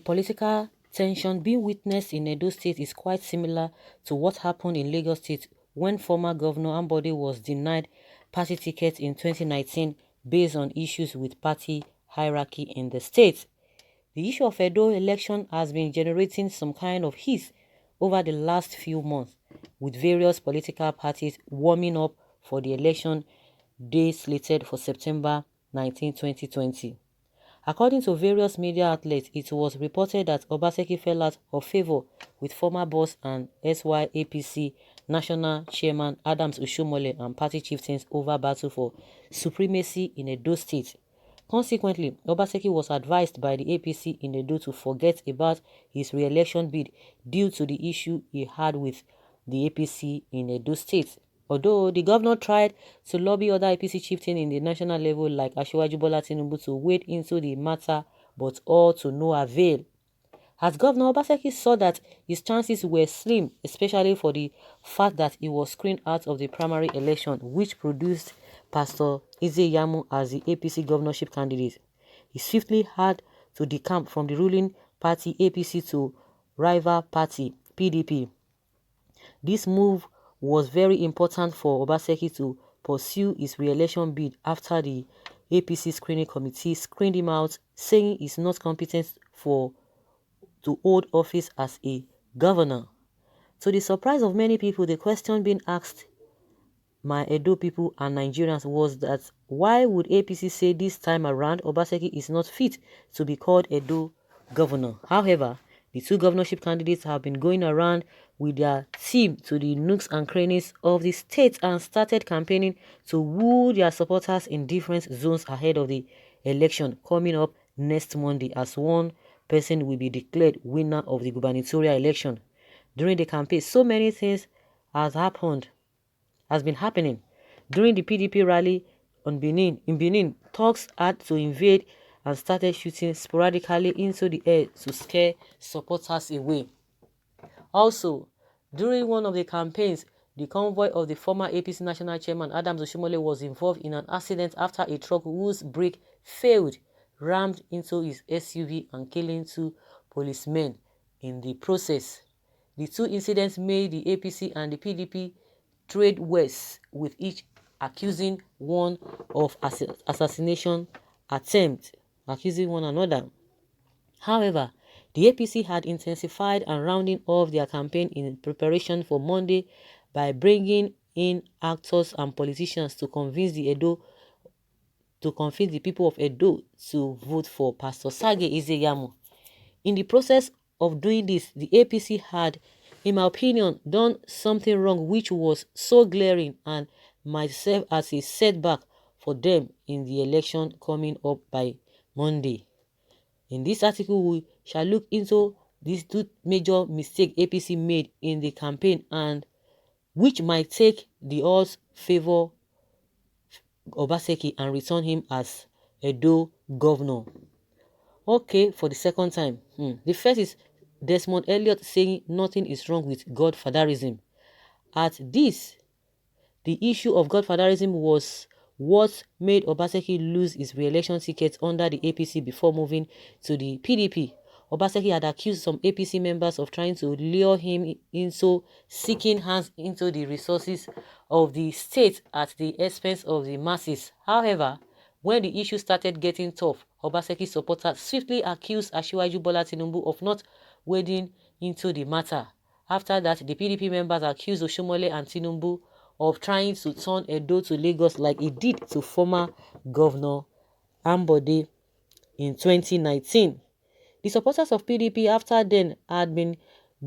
political tension being witnessed in Edo State is quite similar to what happened in Lagos State when former Governor Ambode was denied party ticket in 2019 based on issues with party hierarchy in the state. The issue of Edo election has been generating some kind of heat over the last few months, with various political parties warming up for the election day slated for September 19, 2020. According to various media outlets, it was reported that Obaseki fell out of favor with former boss and SYAPC National Chairman Adams Ushomole and party chieftains over battle for supremacy in Edo State. Consequently, Obaseki was advised by the APC in Edo to forget about his re-election bid due to the issue he had with the APC in Edo State. Although the governor tried to lobby other APC chieftains in the national level like Asiwaju Bola Tinubu to wade into the matter, but all to no avail. As Governor Obaseki saw that his chances were slim, especially for the fact that he was screened out of the primary election, which produced Pastor Ize-Iyamu as the APC governorship candidate. He swiftly had to decamp from the ruling party APC to rival party PDP. This move was very important for Obaseki to pursue his re-election bid after the APC screening committee screened him out, saying he's not competent to hold office as a governor. To the surprise of many people, the question being asked my Edo people and Nigerians was that why would APC say this time around Obaseki is not fit to be called Edo governor? However, the two governorship candidates have been going around with their team to the nooks and crannies of the state and started campaigning to woo their supporters in different zones ahead of the election coming up next Monday, as one person will be declared winner of the gubernatorial election. During the campaign, so many things has been happening. During the PDP rally in Benin, thugs had to invade and started shooting sporadically into the air to scare supporters away. Also, during one of the campaigns, the convoy of the former APC National Chairman Adams Oshomole was involved in an accident after a truck whose brake failed rammed into his SUV and killing two policemen in the process. The two incidents made the APC and the PDP trade west, with each accusing one of assassination attempt, accusing one another. However, the APC had intensified and rounding off their campaign in preparation for Monday by bringing in actors and politicians to convince the people of Edo to vote for Pastor Sage Ize-Iyamu. In the process of doing this, the APC had, in my opinion, done something wrong which was so glaring and might serve as a setback for them in the election coming up by Monday. In this article, we shall look into these two major mistakes APC made in the campaign and which might take the odds favor Obaseki and return him as Edo governor. Okay, for the second time. The first is Desmond Elliot saying nothing is wrong with godfatherism. At this, the issue of godfatherism was what made Obaseki lose his re-election ticket under the APC before moving to the PDP. Obaseki had accused some APC members of trying to lure him into seeking hands into the resources of the state at the expense of the masses. However, when the issue started getting tough, Obaseki supporters swiftly accused Asiwaju Bola Tinubu of not wading into the matter. After that, the PDP members accused Oshomole and Tinubu of trying to turn Edo to Lagos like he did to former Governor Ambode in 2019. The supporters of PDP after then had been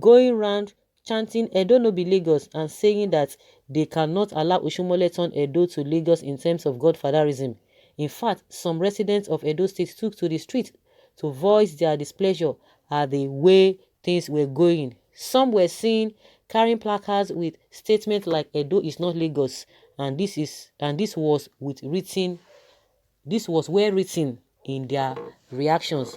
going round chanting Edo no be Lagos and saying that they cannot allow Oshomole turn Edo to Lagos in terms of godfatherism. In fact, some residents of Edo State took to the street to voice their displeasure at the way things were going. Some were seen carrying placards with statements like Edo is not Lagos, and this was well written in their reactions.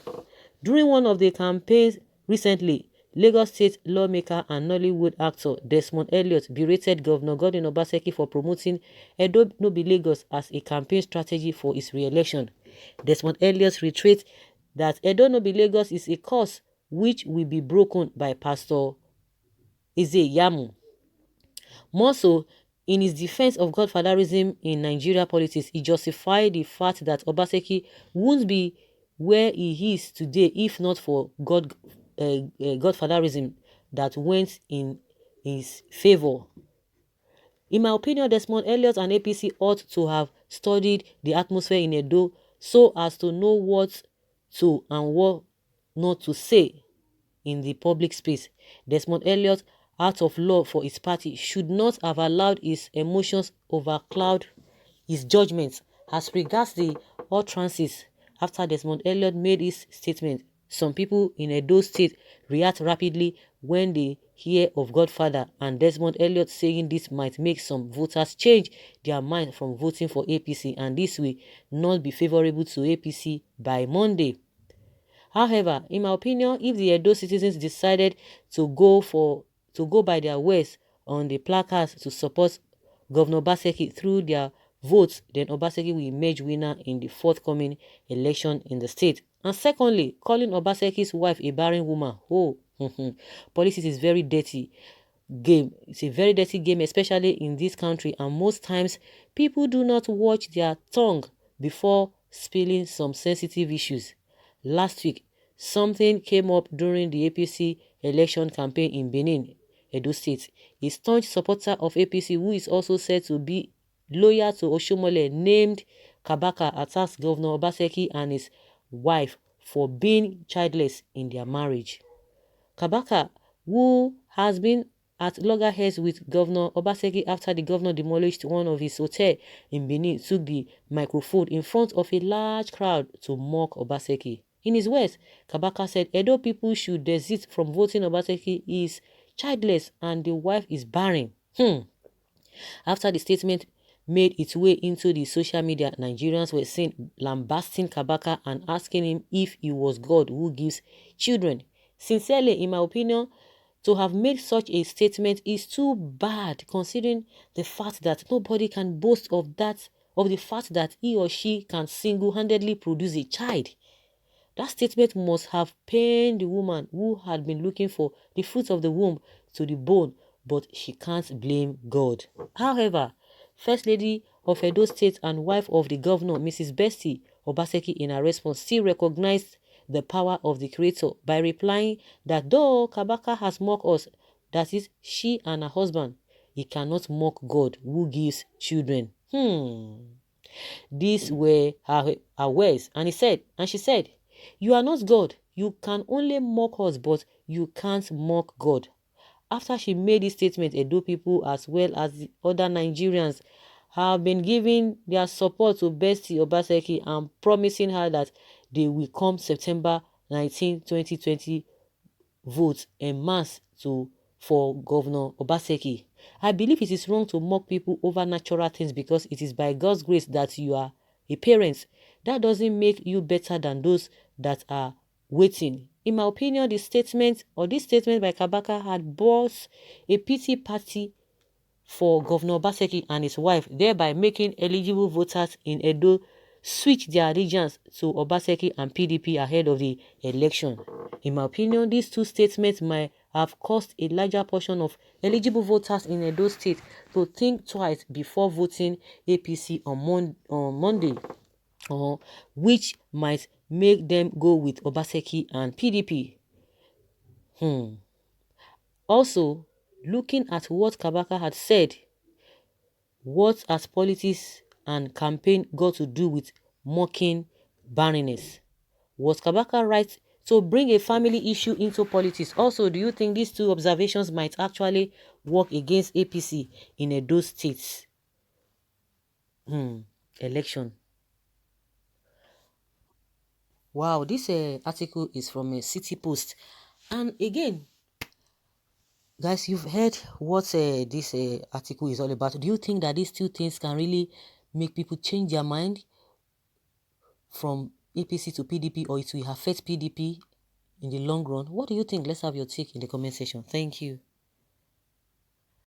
During one of the campaigns recently, Lagos State lawmaker and Nollywood actor Desmond Elliot berated Governor Godwin Obaseki for promoting Edo no be Lagos as a campaign strategy for his re-election. Desmond Elliot reiterated that Edo no be Lagos is a cause which will be broken by Pastor Yamu. More so, in his defense of godfatherism in Nigeria politics, he justified the fact that Obaseki wouldn't be where he is today if not for godfatherism that went in his favor. In my opinion, Desmond Elliot and APC ought to have studied the atmosphere in Edo so as to know what to and what not to say in the public space. Desmond Elliot, out of love for his party, should not have allowed his emotions overcloud his judgments. As regards the utterances after Desmond Elliot made his statement, some people in Edo State react rapidly when they hear of Godfather, and Desmond Elliot saying this might make some voters change their mind from voting for APC, and this will not be favorable to APC by Monday. However, in my opinion, if the Edo citizens decided to go by their words on the placards to support Governor Obaseki through their votes, then Obaseki will emerge winner in the forthcoming election in the state. And secondly, calling Obaseki's wife a barren woman. Oh, politics is very dirty game. It's a very dirty game, especially in this country, and most times people do not watch their tongue before spilling some sensitive issues. Last week, something came up during the APC election campaign in Benin, Edo State. A staunch supporter of APC, who is also said to be loyal to Oshomole, named Kabaka, attacked Governor Obaseki and his wife for being childless in their marriage. Kabaka, who has been at loggerheads with Governor Obaseki after the governor demolished one of his hotels in Benin, took the microphone in front of a large crowd to mock Obaseki. In his words, Kabaka said Edo people should desist from voting. Obaseki is childless and the wife is barren. After the statement made its way into the social media, Nigerians were seen lambasting Kabaka and asking him if he was God who gives children. Sincerely, in my opinion, to have made such a statement is too bad, considering the fact that nobody can boast of the fact that he or she can single-handedly produce a child. That statement must have pained the woman who had been looking for the fruit of the womb to the bone, but she can't blame God. However, First Lady of Edo State and wife of the governor, Mrs. Bessie Obaseki, in her response, still recognized the power of the Creator by replying that though Kabaka has mocked us, that is, she and her husband, he cannot mock God who gives children. These were her words, and she said, you are not God. You can only mock us, but you can't mock God. After she made this statement, Edo people as well as the other Nigerians have been giving their support to Bessie Obaseki and promising her that they will come September 19, 2020 vote en masse for Governor Obaseki. I believe it is wrong to mock people over natural things because it is by God's grace that you are a parent. That doesn't make you better than those that are waiting. In my opinion, this statement by Kabaka had brought a pity party for Governor Obaseki and his wife, thereby making eligible voters in Edo switch their allegiance to Obaseki and PDP ahead of the election. In my opinion, these two statements might have caused a larger portion of eligible voters in Edo State to think twice before voting APC on Monday, which might make them go with Obaseki and PDP. Also, looking at what Kabaka had said, what has politics and campaign got to do with mocking barrenness? Was Kabaka right to bring a family issue into politics? Also, do you think these two observations might actually work against APC in Edo State's election? Wow, this article is from a City Post. And again, guys, you've heard what this article is all about. Do you think that these two things can really make people change their mind from APC to PDP, or it will affect PDP in the long run? What do you think? Let's have your take in the comment section. Thank you.